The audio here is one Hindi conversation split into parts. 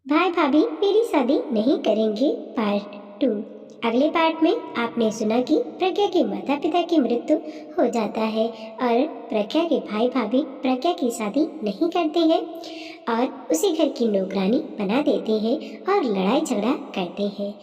भाई भाभी मेरी शादी नहीं करेंगे पार्ट 2। अगले पार्ट में आपने सुना कि प्रज्ञा के माता पिता की मृत्यु हो जाता है और प्रज्ञा के भाई भाभी प्रज्ञा की शादी नहीं करते हैं और उसे घर की नौकरानी बना देते हैं और लड़ाई झगड़ा करते हैं।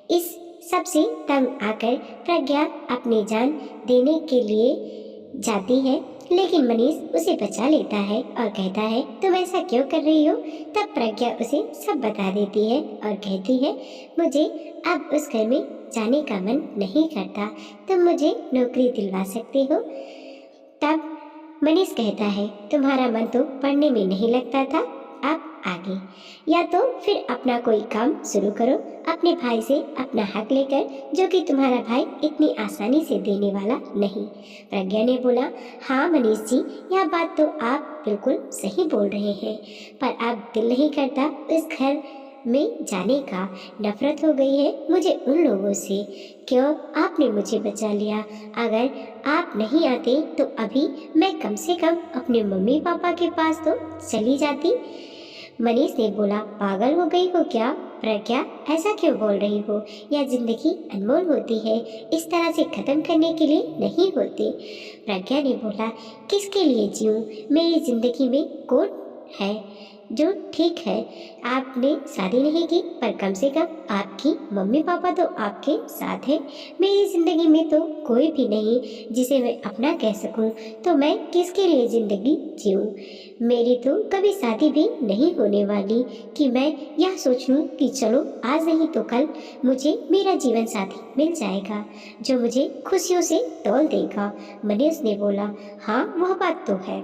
इस सब से तंग आकर प्रज्ञा अपनी जान देने के लिए जाती है, लेकिन मनीष उसे बचा लेता है और कहता है तुम ऐसा क्यों कर रही हो। तब प्रज्ञा उसे सब बता देती है और कहती है मुझे अब उस घर में जाने का मन नहीं करता, तुम मुझे नौकरी दिलवा सकते हो। तब मनीष कहता है तुम्हारा मन तो पढ़ने में नहीं लगता था, अब आगे या तो फिर अपना कोई काम शुरू करो अपने भाई से अपना हक लेकर, जो कि तुम्हारा भाई इतनी आसानी से देने वाला नहीं। प्रज्ञा ने बोला हाँ मनीष जी, यह बात तो आप बिल्कुल सही बोल रहे हैं, पर अब दिल नहीं करता इस घर में जाने का। नफरत हो गई है मुझे उन लोगों से। क्यों आपने मुझे बचा लिया, अगर आप नहीं आते तो अभी मैं कम से कम अपने मम्मी पापा के पास तो चली जाती। मनीष ने बोला पागल हो गई हो क्या प्रज्ञा, ऐसा क्यों बोल रही हो, यह जिंदगी अनमोल होती है, इस तरह से खत्म करने के लिए नहीं होती। प्रज्ञा ने बोला किसके लिए जीऊं, मेरी जिंदगी में कौन है जो ठीक है। आपने शादी नहीं की पर कम से कम आपकी मम्मी पापा तो आपके साथ हैं। मेरी ज़िंदगी में तो कोई भी नहीं जिसे मैं अपना कह सकूं, तो मैं किसके लिए ज़िंदगी जीऊं। मेरी तो कभी शादी भी नहीं होने वाली कि मैं यह सोच लूं कि चलो आज नहीं तो कल मुझे मेरा जीवन साथी मिल जाएगा जो मुझे खुशियों से तौल देगा। मनीष ने बोला हाँ वह बात तो है।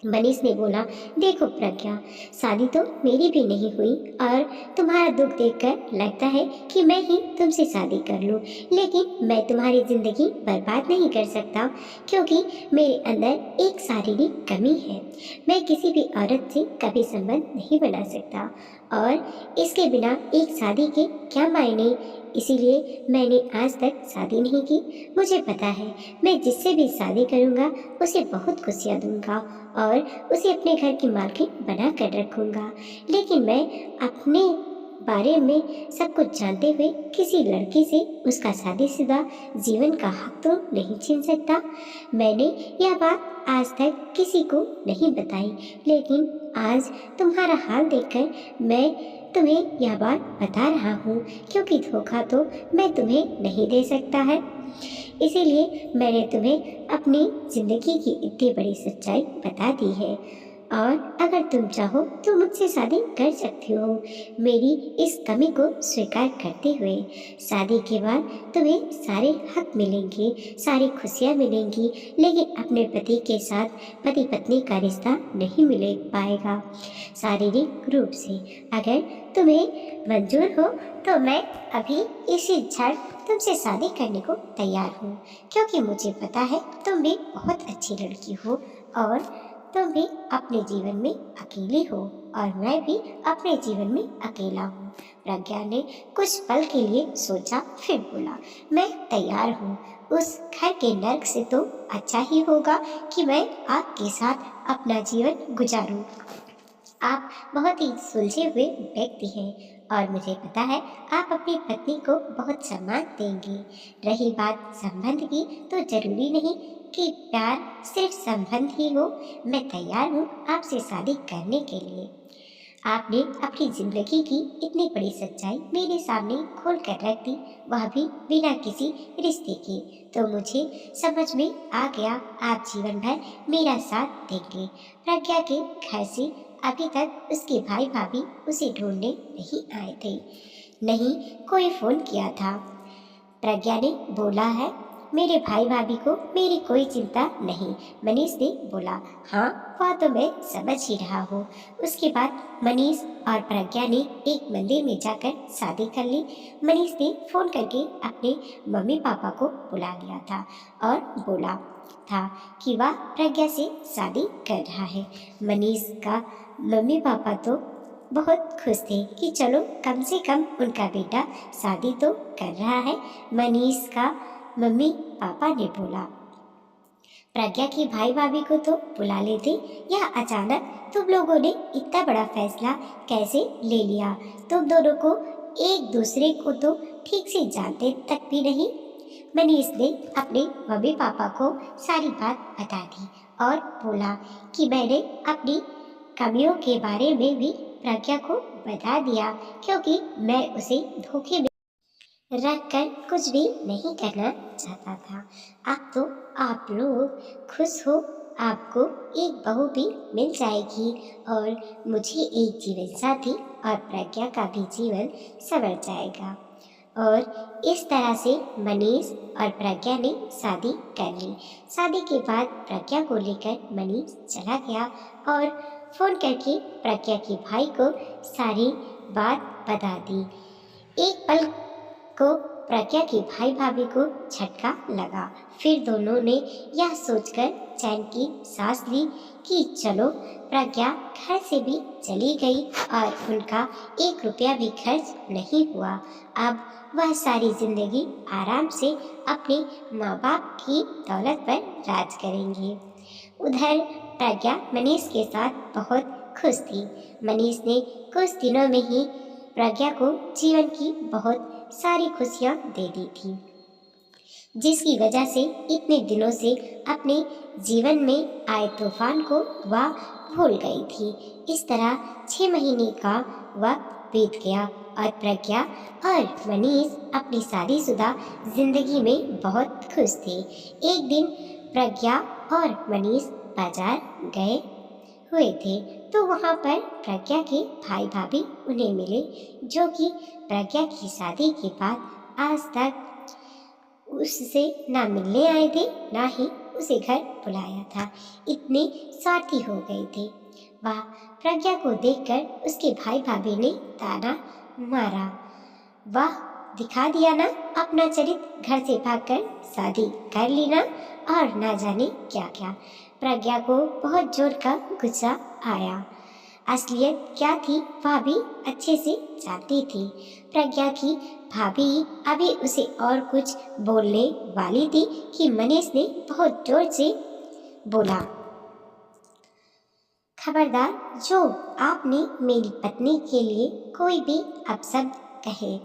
मनीष ने बोला देखो प्रज्ञा, शादी तो मेरी भी नहीं हुई और तुम्हारा दुख देखकर लगता है कि मैं ही तुमसे शादी कर लूं, लेकिन मैं तुम्हारी जिंदगी बर्बाद नहीं कर सकता क्योंकि मेरे अंदर एक शारीरिक कमी है। मैं किसी भी औरत से कभी संबंध नहीं बना सकता और इसके बिना एक शादी के क्या मायने, इसीलिए मैंने आज तक शादी नहीं की। मुझे पता है मैं जिससे भी शादी करूंगा उसे बहुत खुशियाँ दूंगा और उसे अपने घर की मालकिन बना कर रखूंगा, लेकिन मैं अपने बारे में सब कुछ जानते हुए किसी लड़की से उसका शादीशुदा जीवन का हक तो नहीं छीन सकता। मैंने यह बात आज तक किसी को नहीं बताई, लेकिन आज तुम्हारा हाल देखकर मैं तुम्हें यह बात बता रहा हूँ क्योंकि धोखा तो मैं तुम्हें नहीं दे सकता है। इसीलिए मैंने तुम्हें अपनी जिंदगी की इतनी बड़ी सच्चाई बता दी है और अगर तुम चाहो तो मुझसे शादी कर सकती हो मेरी इस कमी को स्वीकार करते हुए। शादी के बाद तुम्हें सारे हक मिलेंगे, सारी खुशियाँ मिलेंगी, लेकिन अपने पति के साथ पति पत्नी का रिश्ता नहीं मिल पाएगा शारीरिक रूप से। अगर तुम्हें मंजूर हो तो मैं अभी इसी क्षण तुमसे शादी करने को तैयार हूँ, क्योंकि मुझे पता है तुम भी बहुत अच्छी लड़की हो और तुम भी अपने जीवन में अकेली हो और मैं भी अपने जीवन में अकेला हूँ। प्रज्ञा ने कुछ पल के लिए सोचा, फिर बोला मैं तैयार हूँ। उस घर के नर्क से तो अच्छा ही होगा कि मैं आपके साथ अपना जीवन गुजारूं। आप बहुत ही सुलझे हुए व्यक्ति हैं और मुझे पता है आप अपनी पत्नी को बहुत सम्मान देंगे। रही बात संबंध की, तो जरूरी नहीं कि प्यार सिर्फ संबंध ही हो। मैं तैयार हूँ आपसे शादी करने के लिए। आपने अपनी जिंदगी की इतनी बड़ी सच्चाई मेरे सामने खोल कर रख दी, वह भी बिना किसी रिश्ते के, तो मुझे समझ में आ गया आप जीवन भर मेरा साथ देंगे। प्रज्ञा के घर से अभी तक उसके भाई भाभी उसे ढूंढने नहीं आए थे, नहीं कोई फोन किया था। प्रज्ञा ने बोला है मेरे भाई भाभी को मेरी कोई चिंता नहीं। मनीष ने बोला हाँ वह तो मैं समझ ही रहा हूँ। उसके बाद मनीष और प्रज्ञा ने एक मंदिर में जाकर शादी कर ली। मनीष ने फोन करके अपने मम्मी पापा को बुला लिया था और बोला था कि वह प्रज्ञा से शादी कर रहा है। मनीष का मम्मी पापा तो बहुत खुश थे कि चलो कम से कम उनका बेटा शादी तो कर रहा है। मनीष का मम्मी पापा ने बोला प्रज्ञा के भाई भाभी को तो बुला लेते, यह अचानक तुम लोगों ने इतना बड़ा फैसला कैसे ले लिया? तुम दोनों को एक दूसरे को तो ठीक से जानते तक भी नहीं। मनीष ने अपने मम्मी पापा को सारी बात बता दी और बोला कि मैंने अपनी कमियों के बारे में भी प्रज्ञा को बता दिया, क्योंकि मैं उसे धोखे में रख कर कुछ भी नहीं करना चाहता था। अब तो आप लोग खुश हो, आपको एक बहू भी मिल जाएगी और मुझे एक जीवन साथी और प्रज्ञा का भी जीवन संवर जाएगा। और इस तरह से मनीष और प्रज्ञा ने शादी कर ली। शादी के बाद प्रज्ञा को लेकर मनीष चला गया और फोन करके प्रज्ञा के भाई को सारी बात बता दी। एक पल को प्रज्ञा के भाई भाभी को झटका लगा। फिर दोनों ने यह सोचकर चैन की सांस ली कि चलो, प्रज्ञा घर से भी चली गई और उनका 1 रुपया भी खर्च नहीं हुआ। अब वह सारी जिंदगी आराम से अपने माँ बाप की दौलत पर राज करेंगे। उधर प्रज्ञा मनीष के साथ बहुत खुश थी। मनीष ने कुछ दिनों में ही प्रज्ञा को जीवन की बहुत सारी खुशियां दे दी थी, जिसकी वजह से इतने दिनों से अपने जीवन में आए तूफान को वह भूल गई थी। इस तरह 6 महीने का वक्त बीत गया और प्रज्ञा और मनीष अपनी शादीशुदा जिंदगी में बहुत खुश थे। एक दिन प्रज्ञा और मनीष बाजार गए हुए थे, तो वहाँ पर प्रज्ञा के भाई भाभी उन्हें मिले, जो कि प्रज्ञा की शादी के बाद आज तक उससे ना मिलने आए थे, ना ही उसे घर बुलाया था। इतने स्वार्थी हो गए थे। वह प्रज्ञा को देखकर उसके भाई भाभी ने ताना मारा, वाह, दिखा दिया ना अपना चरित्र, घर से भागकर शादी कर ली ना, और ना जाने क्या क्या। प्रज्ञा को बहुत जोर का गुस्सा आया। असलियत क्या थी वह भी अच्छे से जानती थी। प्रज्ञा की भाभी अभी उसे और कुछ बोलने वाली थी कि मनीष ने बहुत जोर से बोला, खबरदार, जो आपने मेरी पत्नी के लिए कोई भी अपशब्द कहे,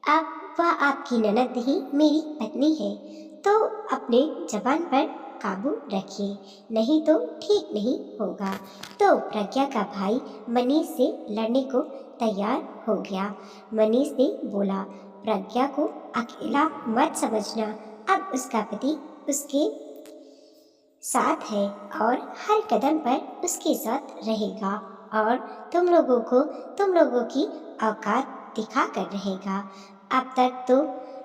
अब वह आपकी ननद नहीं, मेरी पत्नी है, तो अपने जबान पर काबू रखिए, नहीं तो ठीक नहीं होगा। तो प्रज्ञा का भाई मनीष से लड़ने को तैयार हो गया। मनीष ने बोला, प्रज्ञा को अकेला मत समझना, अब उसका पति उसके साथ है और हर कदम पर उसके साथ रहेगा और तुम लोगों की औकात दिखा कर रहेगा। अब तक तो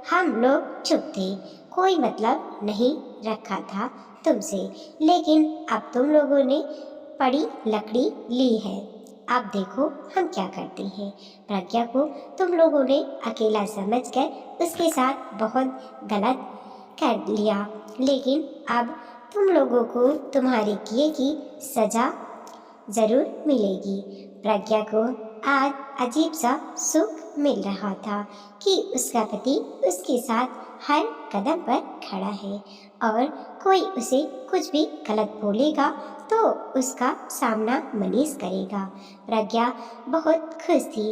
हम लोग चुप थे, कोई मतलब नहीं रखा था तुमसे, लेकिन अब तुम लोगों ने बड़ी लकड़ी ली है। अब देखो हम क्या करते हैं। प्रज्ञा को तुम लोगों ने अकेला समझकर उसके साथ बहुत गलत कर लिया, लेकिन अब तुम लोगों को तुम्हारे किए की सजा जरूर मिलेगी। प्रज्ञा को आज अजीब सा सुख मिल रहा था कि उसका पति उसके साथ हर कदम पर खड़ा है और कोई उसे कुछ भी गलत बोलेगा तो उसका सामना मनीष करेगा। प्रज्ञा बहुत खुश थी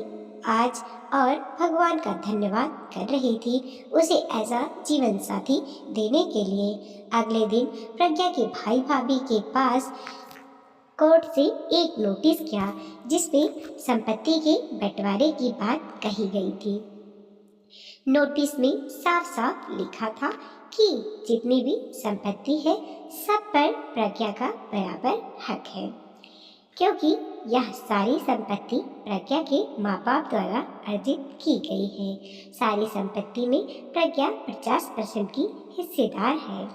आज और भगवान का धन्यवाद कर रही थी उसे ऐसा जीवन साथी देने के लिए। अगले दिन प्रज्ञा के भाई भाभी के पास कोर्ट से एक नोटिस गया, जिसमें संपत्ति के बंटवारे की बात कही गई थी। नोटिस में साफ साफ लिखा था कि जितनी भी संपत्ति है सब पर प्रज्ञा का बराबर हक है, क्योंकि यह सारी संपत्ति प्रज्ञा के माँ बाप द्वारा अर्जित की गई है। सारी संपत्ति में प्रज्ञा 50% की हिस्सेदार है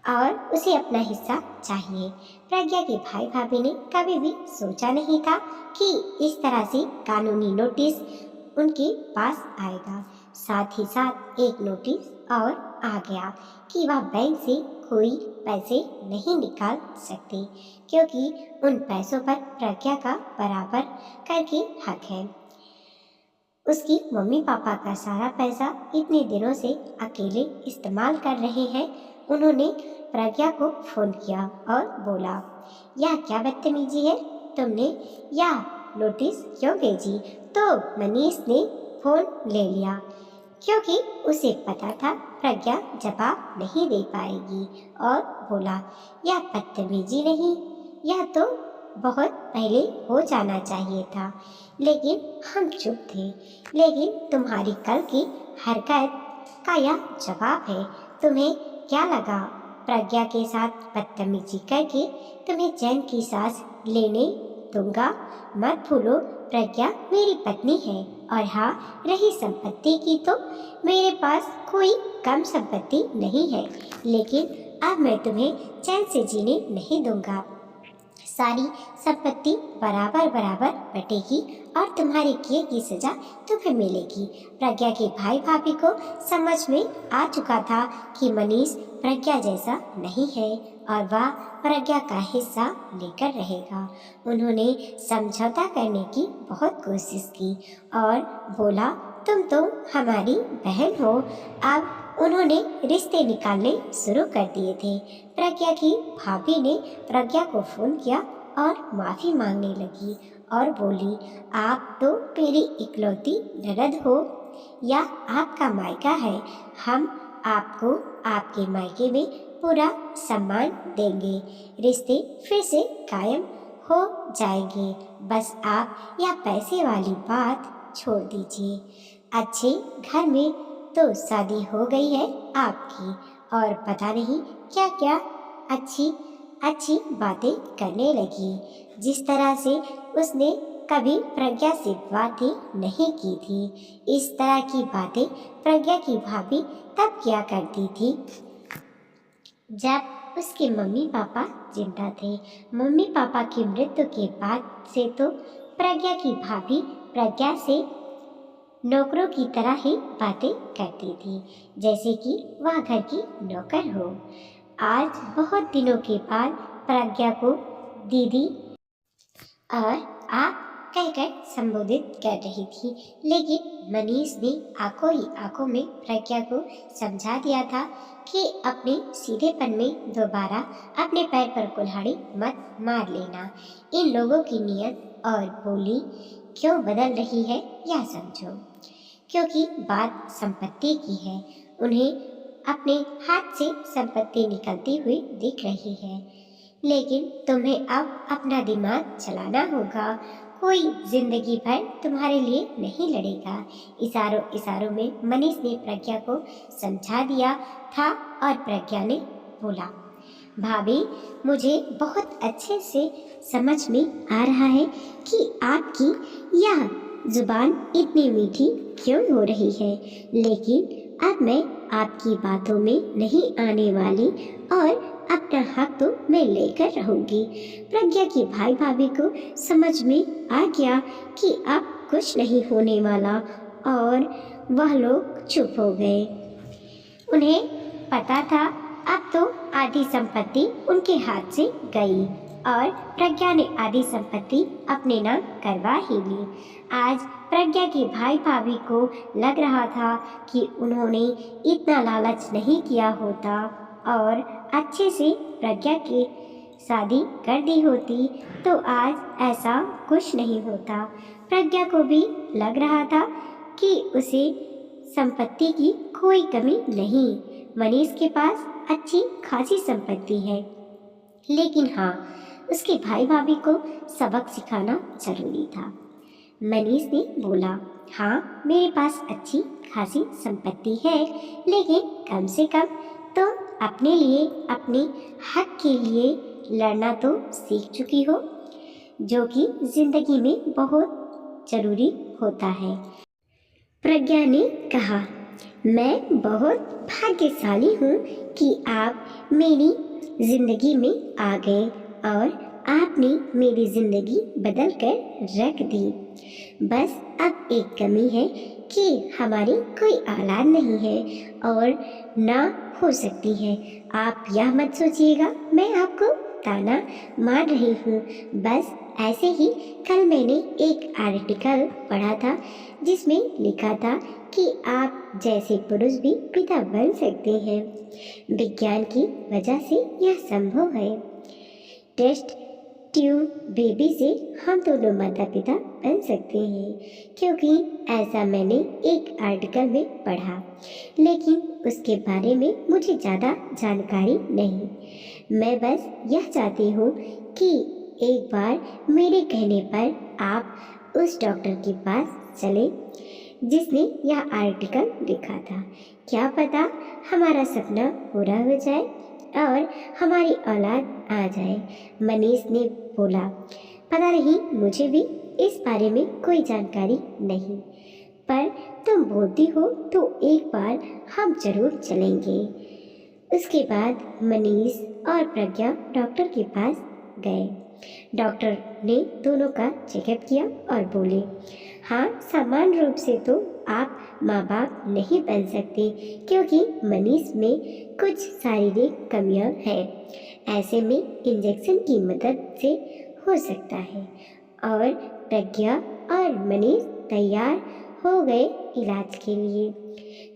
और उसे अपना हिस्सा चाहिए। प्रज्ञा के भाई भाभी ने कभी भी सोचा नहीं था कि इस तरह से कानूनी नोटिस उनके पास आएगा। साथ ही साथ एक नोटिस और आ गया कि वह बैंक से कोई पैसे नहीं निकाल सकते, क्योंकि उन पैसों पर प्रज्ञा का बराबर करके हक है। उसकी मम्मी पापा का सारा पैसा इतने दिनों से अकेले इस्तेमाल कर रहे हैं। उन्होंने प्रज्ञा को फ़ोन किया और बोला, यह क्या बदतमीजी है, तुमने यह नोटिस क्यों भेजी? तो मनीष ने फ़ोन ले लिया क्योंकि उसे पता था प्रज्ञा जवाब नहीं दे पाएगी और बोला, यह बदतमीजी नहीं, यह तो बहुत पहले हो जाना चाहिए था, लेकिन हम चुप थे। लेकिन तुम्हारी कल की हरकत का यह जवाब है। तुम्हें क्या लगा प्रज्ञा के साथ बदतमीजी करके तुम्हें चैन की सांस लेने दूंगा? मत भूलो प्रज्ञा मेरी पत्नी है, और हाँ, रही संपत्ति की तो मेरे पास कोई कम संपत्ति नहीं है, लेकिन अब मैं तुम्हें चैन से जीने नहीं दूंगा। सारी संपत्ति बराबर बराबर बटेगी और तुम्हारे किए की सजा तुम्हें मिलेगी। प्रज्ञा के भाई भाभी को समझ में आ चुका था कि मनीष प्रज्ञा जैसा नहीं है और वह प्रज्ञा का हिस्सा लेकर रहेगा। उन्होंने समझौता करने की बहुत कोशिश की और बोला, तुम तो हमारी बहन हो। अब उन्होंने रिश्ते निकालने शुरू कर दिए थे। प्रज्ञा की भाभी ने प्रज्ञा को फ़ोन किया और माफ़ी मांगने लगी और बोली, आप तो मेरी इकलौती ननद हो, या आपका मायका है। हम आपको आपके मायके में पूरा सम्मान देंगे। रिश्ते फिर से कायम हो जाएंगे। बस आप यह पैसे वाली बात छोड़ दीजिए। अच्छे घर में तो शादी हो गई है आपकी, और पता नहीं क्या क्या अच्छी अच्छी बातें करने लगी, जिस तरह से उसने कभी प्रज्ञा से बातें नहीं की थी। इस तरह की बातें प्रज्ञा की भाभी तब किया करती थी जब उसके मम्मी पापा जिंदा थे। मम्मी पापा की मृत्यु के बाद से तो प्रज्ञा की भाभी प्रज्ञा से नौकरों की तरह ही बातें करती थी, जैसे कि वह घर की नौकर हो। आज बहुत दिनों के बाद प्रज्ञा को दीदी और आप कहकर संबोधित कर रही थी, लेकिन मनीष ने आंखों ही आंखों में प्रज्ञा को समझा दिया था कि अपने सीधेपन में दोबारा अपने पैर पर कुल्हाड़ी मत मार लेना। इन लोगों की नियत और बोली क्यों बदल रही है यह समझो, क्योंकि बात संपत्ति की है। उन्हें अपने हाथ से संपत्ति निकलती हुई दिख रही है, लेकिन तुम्हें अब अपना दिमाग चलाना होगा। कोई जिंदगी भर तुम्हारे लिए नहीं लड़ेगा। इशारों इशारों में मनीष ने प्रज्ञा को समझा दिया था और प्रज्ञा ने बोला, भाभी, मुझे बहुत अच्छे से समझ में आ रहा है कि आपकी यह जुबान इतनी मीठी क्यों हो रही है, लेकिन अब मैं आपकी बातों में नहीं आने वाली और अपना हक तो मैं लेकर रहूंगी। प्रज्ञा की भाई भाभी को समझ में आ गया कि अब कुछ नहीं होने वाला और वह लोग चुप हो गए। उन्हें पता था अब तो आधी संपत्ति उनके हाथ से गई और प्रज्ञा ने आधी संपत्ति अपने नाम करवा ही ली। आज प्रज्ञा के भाई भाभी को लग रहा था कि उन्होंने इतना लालच नहीं किया होता और अच्छे से प्रज्ञा की शादी कर दी होती तो आज ऐसा कुछ नहीं होता। प्रज्ञा को भी लग रहा था कि उसे संपत्ति की कोई कमी नहीं। मनीष के पास अच्छी खासी संपत्ति है, लेकिन हाँ, उसके भाई भाभी को सबक सिखाना जरूरी था। मनीष ने बोला, हाँ, मेरे पास अच्छी खासी संपत्ति है, लेकिन कम से कम तुम अपने लिए, अपने हक के लिए लड़ना तो सीख चुकी हो, जो कि जिंदगी में बहुत जरूरी होता है। प्रज्ञा ने कहा, मैं बहुत भाग्यशाली हूँ कि आप मेरी जिंदगी में आ गए और आपने मेरी जिंदगी बदल कर रख दी। बस अब एक कमी है कि हमारी कोई औलाद नहीं है और ना हो सकती है। आप यह मत सोचिएगा मैं आपको ताना मार रही हूँ। बस ऐसे ही कल मैंने एक आर्टिकल पढ़ा था जिसमें लिखा था कि आप जैसे पुरुष भी पिता बन सकते हैं। विज्ञान की वजह से यह संभव है। टेस्ट ट्यूब बेबी से हम दोनों माता पिता बन सकते हैं, क्योंकि ऐसा मैंने एक आर्टिकल में पढ़ा, लेकिन उसके बारे में मुझे ज़्यादा जानकारी नहीं। मैं बस यह चाहती हूँ कि एक बार मेरे कहने पर आप उस डॉक्टर के पास चले जिसने यह आर्टिकल लिखा था। क्या पता हमारा सपना पूरा हो जाए और हमारी औलाद आ जाए। मनीष ने बोला, पता नहीं, मुझे भी इस बारे में कोई जानकारी नहीं, पर तुम बोलती हो तो एक बार हम जरूर चलेंगे। उसके बाद मनीष और प्रज्ञा डॉक्टर के पास गए। डॉक्टर ने दोनों का चेकअप किया और बोले, हाँ, सामान्य रूप से तो आप माँ बाप नहीं बन सकते, क्योंकि मनीष में कुछ शारीरिक कमियां हैं। ऐसे में इंजेक्शन की मदद से हो सकता है। और प्रज्ञा और मनीष तैयार हो गए इलाज के लिए।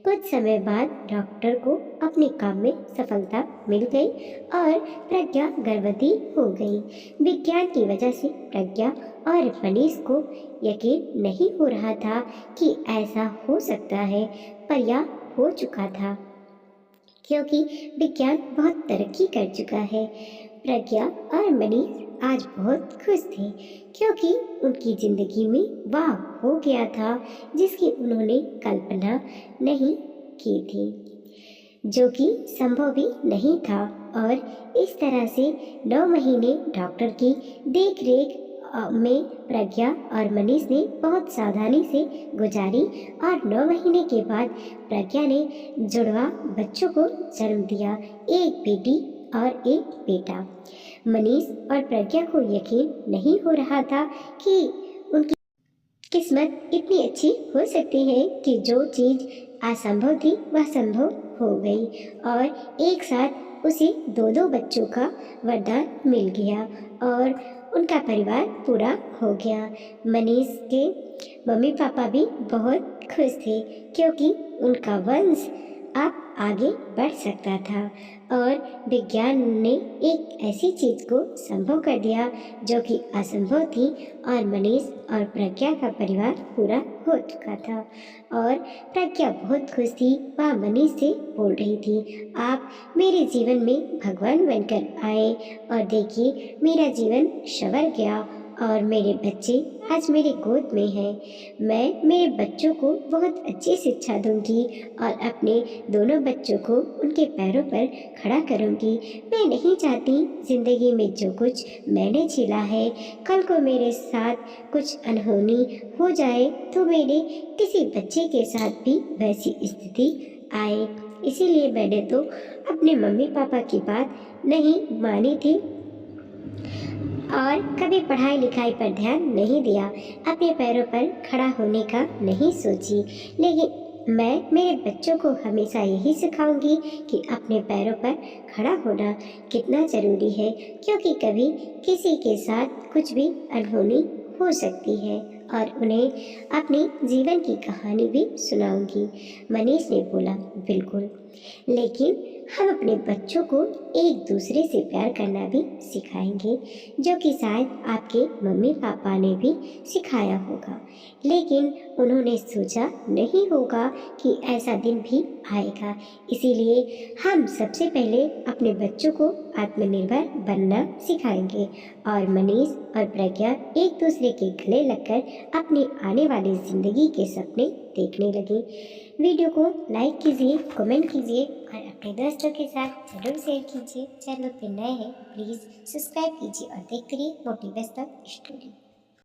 कुछ समय बाद डॉक्टर को अपने काम में सफलता मिल गई और प्रज्ञा गर्भवती हो गई। विज्ञान की वजह से प्रज्ञा और मनीष को यकीन नहीं हो रहा था कि ऐसा हो सकता है, पर यह हो चुका था, क्योंकि विज्ञान बहुत तरक्की कर चुका है। प्रज्ञा और मनीष आज बहुत खुश थे, क्योंकि उनकी जिंदगी में वह हो गया था जिसकी उन्होंने कल्पना नहीं की थी, जो कि संभव भी नहीं था। और इस तरह से 9 महीने डॉक्टर की देखरेख में प्रज्ञा और मनीष ने बहुत सावधानी से गुजारी और 9 महीने के बाद प्रज्ञा ने जुड़वा बच्चों को जन्म दिया, एक बेटी और एक बेटा। मनीष और प्रज्ञा को यकीन नहीं हो रहा था कि उनकी किस्मत इतनी अच्छी हो सकती है कि जो चीज़ असंभव थी वह संभव हो गई और एक साथ उसे 2 बच्चों का वरदान मिल गया और उनका परिवार पूरा हो गया। मनीष के मम्मी पापा भी बहुत खुश थे, क्योंकि उनका वंश अब आगे बढ़ सकता था और विज्ञान ने एक ऐसी चीज को संभव कर दिया जो कि असंभव थी और मनीष और प्रज्ञा का परिवार पूरा हो चुका था। और प्रज्ञा बहुत खुश थी। वह मनीष से बोल रही थी, आप मेरे जीवन में भगवान बनकर आए और देखिए मेरा जीवन संवर गया और मेरे बच्चे आज मेरे गोद में हैं। मैं मेरे बच्चों को बहुत अच्छी शिक्षा दूंगी और अपने दोनों बच्चों को उनके पैरों पर खड़ा करूंगी। मैं नहीं चाहती जिंदगी में जो कुछ मैंने झेला है, कल को मेरे साथ कुछ अनहोनी हो जाए तो मेरे किसी बच्चे के साथ भी वैसी स्थिति आए। इसीलिए मैंने तो अपने मम्मी पापा की बात नहीं मानी थी और कभी पढ़ाई लिखाई पर ध्यान नहीं दिया, अपने पैरों पर खड़ा होने का नहीं सोची। लेकिन मैं मेरे बच्चों को हमेशा यही सिखाऊंगी कि अपने पैरों पर खड़ा होना कितना ज़रूरी है, क्योंकि कभी किसी के साथ कुछ भी अनहोनी हो सकती है और उन्हें अपनी जीवन की कहानी भी सुनाऊंगी। मनीष ने बोला, बिल्कुल, लेकिन हम अपने बच्चों को एक दूसरे से प्यार करना भी सिखाएंगे, जो कि शायद आपके मम्मी पापा ने भी सिखाया होगा, लेकिन उन्होंने सोचा नहीं होगा कि ऐसा दिन भी आएगा। इसीलिए हम सबसे पहले अपने बच्चों को आत्मनिर्भर बनना सिखाएंगे और मनीष और प्रज्ञा एक दूसरे के गले लगकर अपनी आने वाली जिंदगी के सपने देखने लगे। वीडियो को लाइक कीजिए, कमेंट कीजिए और अपने दोस्तों के साथ जरूर शेयर कीजिए। चैनल पर नए हैं प्लीज़ सब्सक्राइब कीजिए और देखते रहिए मोटिवेशनल स्टोरी।